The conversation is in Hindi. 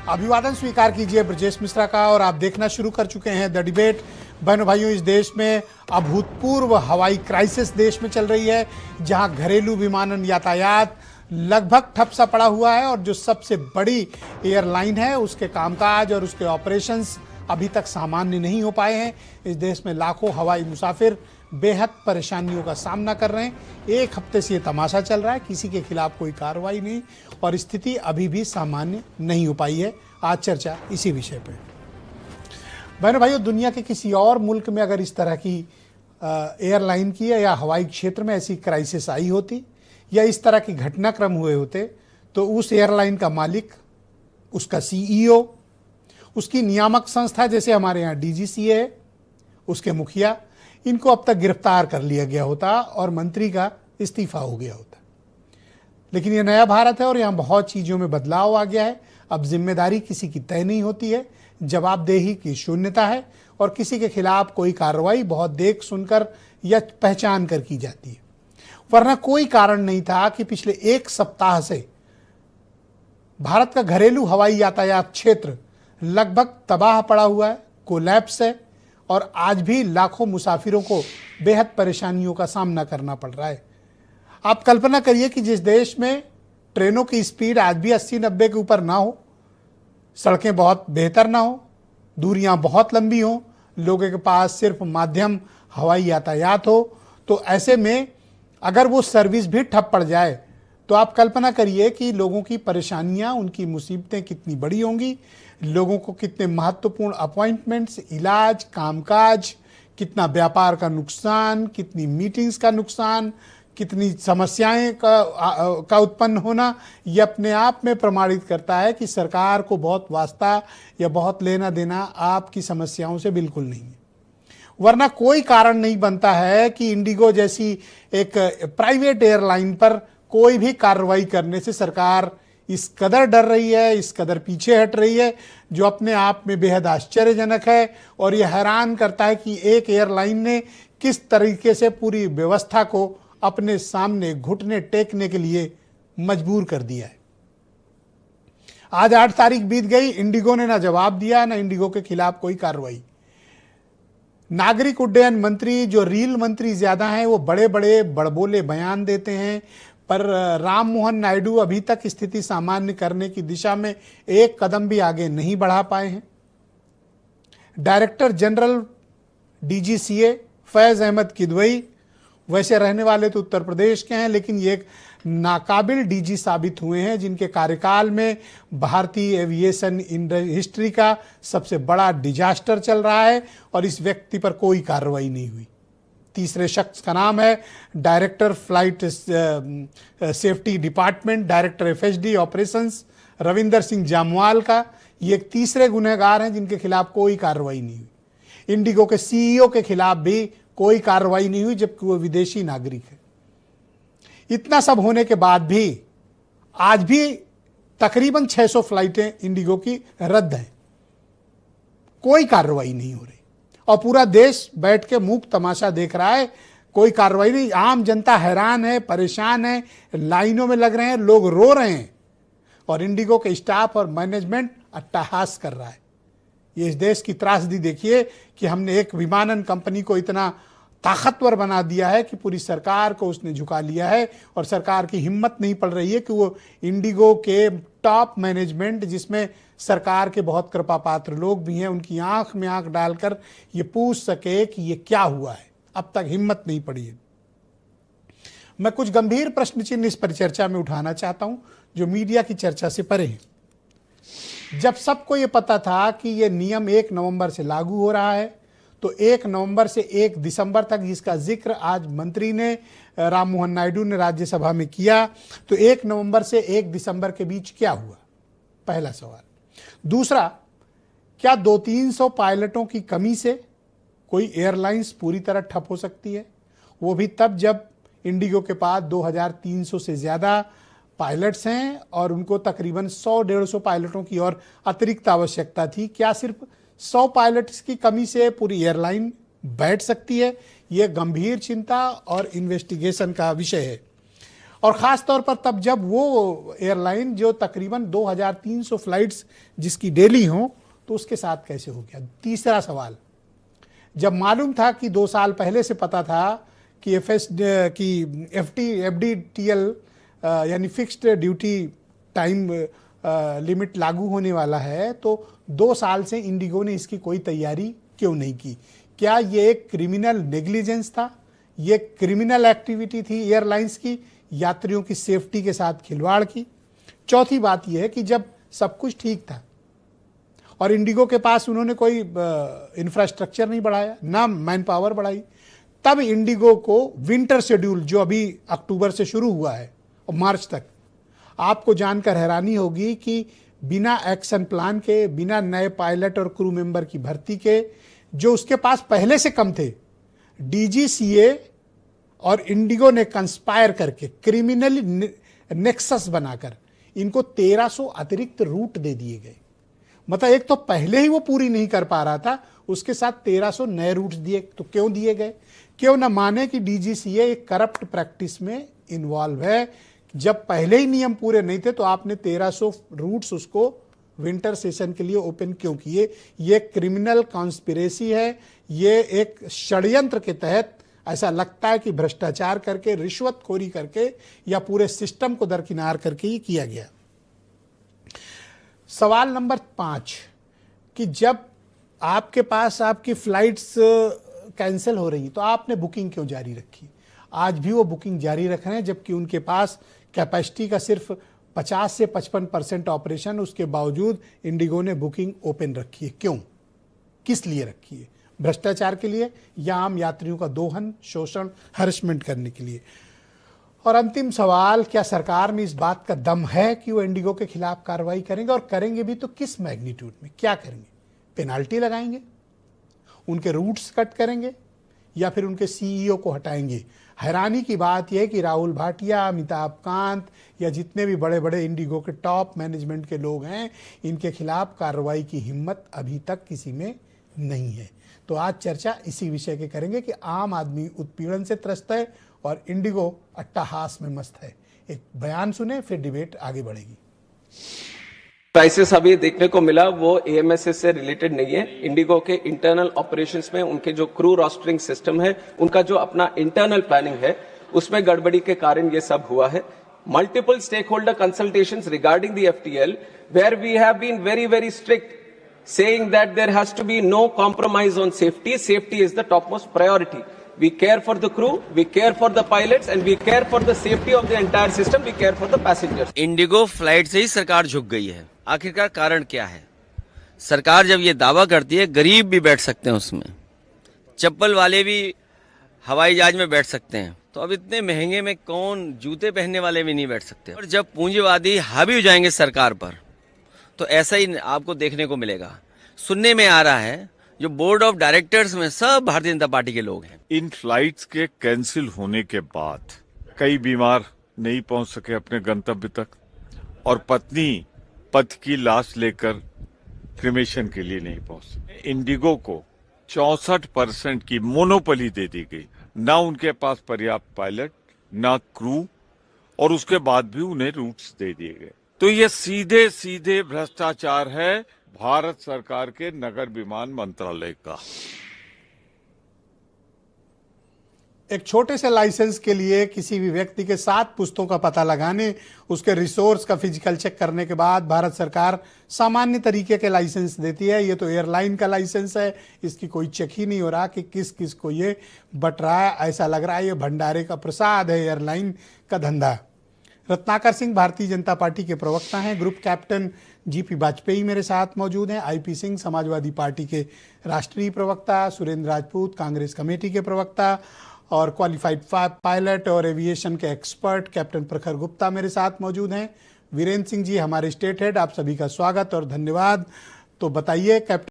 अभिवादन स्वीकार कीजिए ब्रजेश मिश्रा का। और आप देखना शुरू कर चुके हैं द डिबेट। बहनों भाइयों, इस देश में अभूतपूर्व हवाई क्राइसिस देश में चल रही है, जहां घरेलू विमानन यातायात लगभग ठप सा पड़ा हुआ है और जो सबसे बड़ी एयरलाइन है उसके कामकाज और उसके ऑपरेशंस अभी तक सामान्य नहीं हो पाए हैं। इस देश में लाखों हवाई मुसाफिर बेहद परेशानियों का सामना कर रहे हैं। एक हफ्ते से ये तमाशा चल रहा है, किसी के खिलाफ कोई कार्रवाई नहीं और स्थिति अभी भी सामान्य नहीं हो पाई है। आज चर्चा इसी विषय पे। बहनों भाइयों, दुनिया के किसी और मुल्क में अगर इस तरह की एयरलाइन की या हवाई क्षेत्र में ऐसी क्राइसिस आई होती या इस तरह के घटनाक्रम हुए होते तो उस एयरलाइन का मालिक, उसका सीईओ, उसकी नियामक संस्था जैसे हमारे यहाँ डीजीसीए है, उसके मुखिया, इनको अब तक गिरफ्तार कर लिया गया होता और मंत्री का इस्तीफा हो गया होता। लेकिन ये नया भारत है और यहाँ बहुत चीज़ों में बदलाव आ गया है। अब जिम्मेदारी किसी की तय नहीं होती है, जवाबदेही की शून्यता है और किसी के खिलाफ कोई कार्रवाई बहुत देख सुनकर या पहचान कर की जाती है। वरना कोई कारण नहीं था कि पिछले एक सप्ताह से भारत का घरेलू हवाई यातायात क्षेत्र लगभग तबाह पड़ा हुआ है, कोलैप्स है और आज भी लाखों मुसाफिरों को बेहद परेशानियों का सामना करना पड़ रहा है। आप कल्पना करिए कि जिस देश में ट्रेनों की स्पीड आज भी 80-90 के ऊपर ना हो, सड़कें बहुत बेहतर ना हो, दूरियां बहुत लंबी हो, लोगों के पास सिर्फ माध्यम हवाई यातायात हो, तो ऐसे में अगर वो सर्विस भी ठप पड़ जाए तो आप कल्पना करिए कि लोगों की परेशानियां, उनकी मुसीबतें कितनी बड़ी होंगी, लोगों को कितने महत्वपूर्ण अपॉइंटमेंट्स, इलाज, कामकाज, कितना व्यापार का नुकसान, कितनी मीटिंग्स का नुकसान, कितनी समस्याएं का उत्पन्न होना, ये अपने आप में प्रमाणित करता है कि सरकार को बहुत वास्ता या बहुत लेना देना आपकी समस्याओं से बिल्कुल नहीं है। वरना कोई कारण नहीं बनता है कि इंडिगो जैसी एक प्राइवेट एयरलाइन पर कोई भी कार्रवाई करने से सरकार इस कदर डर रही है, इस कदर पीछे हट रही है, जो अपने आप में बेहद आश्चर्यजनक है। और यह हैरान करता है कि एक एयरलाइन ने किस तरीके से पूरी व्यवस्था को अपने सामने घुटने टेकने के लिए मजबूर कर दिया है। आज 8 तारीख बीत गई, इंडिगो ने ना जवाब दिया, ना इंडिगो के खिलाफ कोई कार्रवाई। नागरिक उड्डयन मंत्री, जो रील मंत्री ज्यादा हैं, वो बड़े बड़े बड़बोले बयान देते हैं, पर राम मोहन नायडू अभी तक स्थिति सामान्य करने की दिशा में एक कदम भी आगे नहीं बढ़ा पाए हैं। Director general DGCA Faiz Ahmad Kidwai वैसे रहने वाले तो उत्तर प्रदेश के हैं, लेकिन ये एक नाकाबिल डीजी साबित हुए हैं, जिनके कार्यकाल में भारतीय एविएशन हिस्ट्री का सबसे बड़ा डिजास्टर चल रहा है और इस व्यक्ति पर कोई कार्रवाई नहीं हुई। तीसरे शख्स का नाम है director flight safety department, director FHD operations Ravinder Singh Jamwal का। ये एक तीसरे गुनहगार हैं जिनके खिलाफ कोई कार्रवाई नहीं हुई। इंडिगो के सीईओ के खिलाफ भी कोई कार्रवाई नहीं हुई, जबकि वो विदेशी नागरिक है। इतना सब होने के बाद भी आज भी तकरीबन 600 फ्लाइटें इंडिगो की रद्द हैं, कोई कार्रवाई नहीं हो रही और पूरा देश बैठ के मूक तमाशा देख रहा है, कोई कार्रवाई नहीं। आम जनता हैरान है, परेशान है, लाइनों में लग रहे हैं, लोग रो रहे हैं और इंडिगो के स्टाफ और मैनेजमेंट अट्टहास कर रहा है। ये इस देश की त्रासदी देखिए कि हमने एक विमानन कंपनी को इतना ताकतवर बना दिया है कि पूरी सरकार को उसने झुका लिया है और सरकार की हिम्मत नहीं पड़ रही है कि वो इंडिगो के टॉप मैनेजमेंट, जिसमें सरकार के बहुत कृपा पात्र लोग भी हैं, उनकी आंख में आंख डालकर ये पूछ सके कि ये क्या हुआ है। अब तक हिम्मत नहीं पड़ी है। मैं कुछ गंभीर प्रश्न चिन्ह इस परिचर्चा में उठाना चाहता हूं जो मीडिया की चर्चा से परे हैं। जब सबको ये पता था कि ये नियम 1 नवंबर से लागू हो रहा है, तो 1 नवंबर से 1 दिसंबर तक, जिसका जिक्र आज मंत्री ने, राम मोहन नायडू ने राज्यसभा में किया, तो 1 नवंबर से 1 दिसंबर के बीच क्या हुआ? पहला सवाल। दूसरा, क्या 200-300 पायलटों की कमी से कोई एयरलाइंस पूरी तरह ठप हो सकती है? वो भी तब जब इंडिगो के पास 2300 से ज़्यादा पायलट्स हैं और उनको तकरीबन 100-150 पायलटों की और अतिरिक्त आवश्यकता थी। क्या सिर्फ 100 पायलट्स की कमी से पूरी एयरलाइन बैठ सकती है? यह गंभीर चिंता और इन्वेस्टिगेशन का विषय है। और ख़ास तौर पर तब जब वो एयरलाइन जो तकरीबन 2300 फ्लाइट्स जिसकी डेली हों, तो उसके साथ कैसे हो गया। तीसरा सवाल, जब मालूम था कि 2 साल पहले से पता था कि FDTL यानी फिक्स्ड ड्यूटी टाइम लिमिट लागू होने वाला है, तो 2 साल से इंडिगो ने इसकी कोई तैयारी क्यों नहीं की। क्या ये एक क्रिमिनल नेग्लिजेंस था, ये क्रिमिनल एक्टिविटी थी एयरलाइंस की, यात्रियों की सेफ्टी के साथ खिलवाड़ की। चौथी बात यह है कि जब सब कुछ ठीक था और इंडिगो के पास उन्होंने कोई इंफ्रास्ट्रक्चर नहीं बढ़ाया, ना मैन पावर बढ़ाई, तब इंडिगो को विंटर शेड्यूल जो अभी अक्टूबर से शुरू हुआ है और मार्च तक, आपको जानकर हैरानी होगी कि बिना एक्शन प्लान के, बिना नए पायलट और क्रू मेंबर की भर्ती के, जो उसके पास पहले से कम थे, DGCA और इंडिगो ने कंस्पायर करके क्रिमिनल नेक्सस बनाकर इनको 1300 अतिरिक्त रूट दे दिए गए। मतलब एक तो पहले ही वो पूरी नहीं कर पा रहा था, उसके साथ 1300 नए रूट्स दिए। तो क्यों दिए गए? क्यों ना माने कि DGCA एक करप्ट प्रैक्टिस में इन्वॉल्व है। जब पहले ही नियम पूरे नहीं थे तो आपने 1300 रूट्स उसको विंटर सेशन के लिए ओपन क्यों किए? ये क्रिमिनल कॉन्स्पिरेसी है। ये एक षड्यंत्र के तहत ऐसा लगता है कि भ्रष्टाचार करके, रिश्वतखोरी करके या पूरे सिस्टम को दरकिनार करके ही किया गया। सवाल नंबर 5 कि जब आपके पास आपकी फ्लाइट्स कैंसिल हो रही तो आपने बुकिंग क्यों जारी रखी? आज भी वो बुकिंग जारी रख रहे हैं, जबकि उनके पास कैपेसिटी का सिर्फ 50 से 55% ऑपरेशन, उसके बावजूद इंडिगो ने बुकिंग ओपन रखी है। क्यों? किस लिए रखी है? भ्रष्टाचार के लिए या आम यात्रियों का दोहन, शोषण, हरेसमेंट करने के लिए? और अंतिम सवाल, क्या सरकार में इस बात का दम है कि वो इंडिगो के खिलाफ कार्रवाई करेंगे, और करेंगे भी तो किस मैग्नीट्यूड में? क्या करेंगे? पेनाल्टी लगाएंगे, उनके रूट्स कट करेंगे, या फिर उनके CEO को हटाएंगे? हैरानी की बात यह है कि राहुल भाटिया, अमिताभ कांत या जितने भी बड़े बड़े इंडिगो के टॉप मैनेजमेंट के लोग हैं, इनके खिलाफ कार्रवाई की हिम्मत अभी तक किसी में नहीं है। तो आज चर्चा इसी विषय के करेंगे कि आम आदमी उत्पीड़न से त्रस्त है और इंडिगो अट्टहास में मस्त है। एक बयान सुने, फिर डिबेट आगे बढ़ेगी। क्राइसिस अभी देखने को मिला वो AMSS से रिलेटेड नहीं है। इंडिगो के इंटरनल ऑपरेशंस में उनके जो क्रू रोस्टरिंग सिस्टम है, उनका जो अपना इंटरनल प्लानिंग है, उसमें गड़बड़ी के कारण ये सब हुआ है। Multiple stake holder consultations regarding the FTL, where we have been very very strict, saying that there has to be no compromise on safety. Safety is the topmost priority. We care for the crew, we care for the pilots, and we care for the safety of the entire system. We care for the passengers. Indigo flight से ही सरकार झुक गई है। आखिरकार कारण क्या है? सरकार जब ये दावा करती है गरीब भी बैठ सकते हैं उसमें, चप्पल वाले भी हवाई जहाज में बैठ सकते हैं, तो अब इतने महंगे में कौन, जूते पहनने वाले भी नहीं बैठ सकते। और जब पूंजीवादी हावी हो जाएंगे सरकार पर, तो ऐसा ही आपको देखने को मिलेगा। सुनने में आ रहा है जो बोर्ड ऑफ डायरेक्टर्स में सब भारतीय जनता पार्टी के लोग हैं। इन फ्लाइट्स के कैंसिल होने के बाद कई बीमार नहीं पहुंच सके अपने गंतव्य तक, और पत्नी पति की लाश लेकर क्रिमेशन के लिए नहीं पहुंच सके। इंडिगो को 64% की मोनोपोली दे दी गई। ना उनके पास पर्याप्त पायलट, ना क्रू, और उसके बाद भी उन्हें रूट्स दे दिए गए। तो ये सीधे सीधे भ्रष्टाचार है भारत सरकार के नगर विमान मंत्रालय का। एक छोटे से लाइसेंस के लिए किसी भी व्यक्ति के 7 पुश्तों का पता लगाने, उसके रिसोर्स का फिजिकल चेक करने के बाद भारत सरकार सामान्य तरीके के लाइसेंस देती है। ये तो एयरलाइन का लाइसेंस है, इसकी कोई चेक ही नहीं हो रहा कि किस किस को ये बट रहा है। ऐसा लग रहा है ये भंडारे का प्रसाद है, एयरलाइन का धंधा। रत्नाकर सिंह भारतीय जनता पार्टी के प्रवक्ता हैं। ग्रुप कैप्टन GP वाजपेयी मेरे साथ मौजूद हैं। IP सिंह समाजवादी पार्टी के राष्ट्रीय प्रवक्ता, सुरेंद्र राजपूत कांग्रेस कमेटी के प्रवक्ता, और क्वालिफाइड पायलट और एविएशन के एक्सपर्ट कैप्टन प्रखर गुप्ता मेरे साथ मौजूद हैं। वीरेंद्र सिंह जी हमारे स्टेट हेड, आप सभी का स्वागत और धन्यवाद। तो बताइए कैप्टन